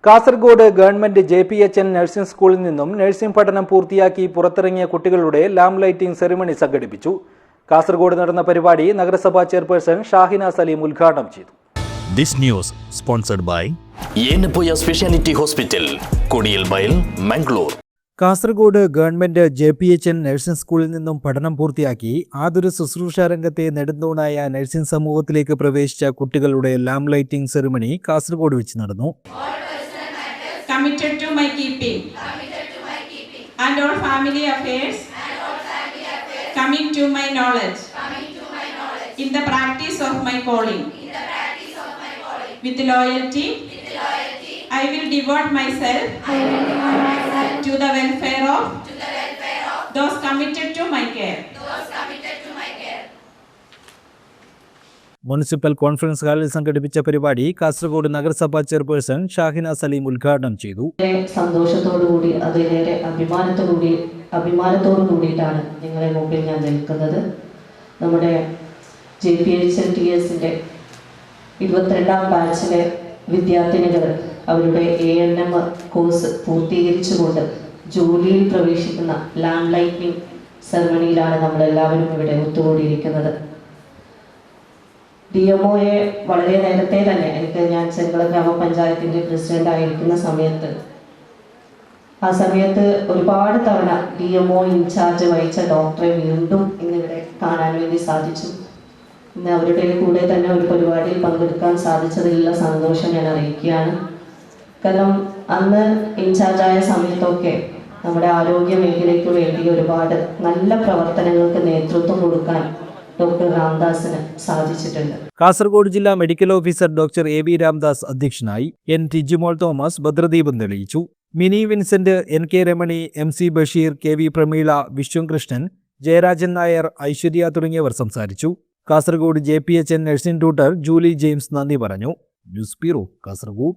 Kasaragod government JPHN nursing സ്കൂളിൽ നിന്നും nursing പഠനം പൂർത്തിയാക്കി പുറത്തിറങ്ങിയ കുട്ടികളുടെ ലാംപ് ലൈറ്റിംഗ് സെറിമണി സംഘടിപ്പിച്ചു. കാസർഗോഡ് നടന്ന പരിപാടി നഗരസഭാ ചെയർപേഴ്സൺ ഷാഹിന സലീം ഉദ്ഘാടനം ചെയ്തു. This news sponsored by Yenappoya Speciality Hospital, Kodiyalbayal, Mangalore. Kasaragod government JPHN nursing സ്കൂളിൽ നിന്നും പഠനം പൂർത്തിയാക്കി ആതുര ശുശ്രൂഷ രംഗത്തെ നെടുന്തൂണായ നഴ്സിംഗ് സമൂഹത്തിലേക്ക് പ്രവേശിച്ച കുട്ടികളുടെ ലാംപ് ലൈറ്റിംഗ് സെറിമണി കാസർഗോഡ് വെച്ച് നടന്നു. Committed to my keeping and all family affairs coming to my knowledge in the practice of my calling with loyalty I will devote myself to the welfare of those committed to my care. Municipal conference ഹാളിൽ സംഘടിപ്പിച്ച പരിപാടി കാസർഗോഡ് നഗരസഭാ chairperson Shahina Saleem ഉദ്ഘാടനം ചെയ്തു. സന്തോഷത്തോടുകൂടി അതിലേറെ അഭിമാനത്തോടു കൂടിയിട്ടാണ് നിങ്ങളെ മുമ്പിൽ ഞാൻ നിൽക്കുന്നത്. നമ്മുടെ JPHNTSന്റെ 22ാം ബാച്ചിലെ വിദ്യാർത്ഥിനികൾ അവരുടെ ANM കോഴ്സ് പൂർത്തീകരിച്ചുകൊണ്ട് ജോലിയിൽ പ്രവേശിക്കുന്ന ലാംപ് ലൈറ്റിംഗ് സെറമണിയിലാണ് നമ്മളെല്ലാവരും ഇവിടെ ഒത്തുകൂടിയിരിക്കുന്നത്. DMOയെ വളരെ നേരത്തെ തന്നെ ഞാൻ ചെങ്കള ഗ്രാമപഞ്ചായത്തിൻ്റെ പ്രസിഡന്റ് ആയിരിക്കുന്ന സമയത്ത് ഒരുപാട് തവണ DMO ഇൻചാർജ് വഹിച്ച ഡോക്ടറെ വീണ്ടും ഇന്നിവിടെ കാണാൻ വേണ്ടി സാധിച്ചു. ഇന്ന് അവരുടെ കൂടെ തന്നെ ഒരു പരിപാടിയിൽ പങ്കെടുക്കാൻ സാധിച്ചതിലുള്ള സന്തോഷം ഞാൻ അറിയിക്കുകയാണ്. കാരണം അന്ന് ഇൻചാർജായ സമയത്തൊക്കെ നമ്മുടെ ആരോഗ്യ മേഖലയ്ക്ക് വേണ്ടി ഒരുപാട് നല്ല പ്രവർത്തനങ്ങൾക്ക് നേതൃത്വം കൊടുക്കാൻ ഡോക്ടർ രാംദാസിന് സാധിച്ചിട്ടുണ്ട്. കാസർഗോഡ് ജില്ലാ medical officer doctor AV Ramdas അധ്യക്ഷനായി. N ടിജിമോൾ തോമസ് ഭദ്രദീപം തെളിയിച്ചു. Mini Vincent, NK Ramani, MC Basheer, KV Prameela, Vishwakrishnan, Jayarajan Nair, Aishwarya തുടങ്ങിയവർ സംസാരിച്ചു. Kasaragod JPHN nursing tutor Julie James നന്ദി പറഞ്ഞു. News bureau, Kasaragod.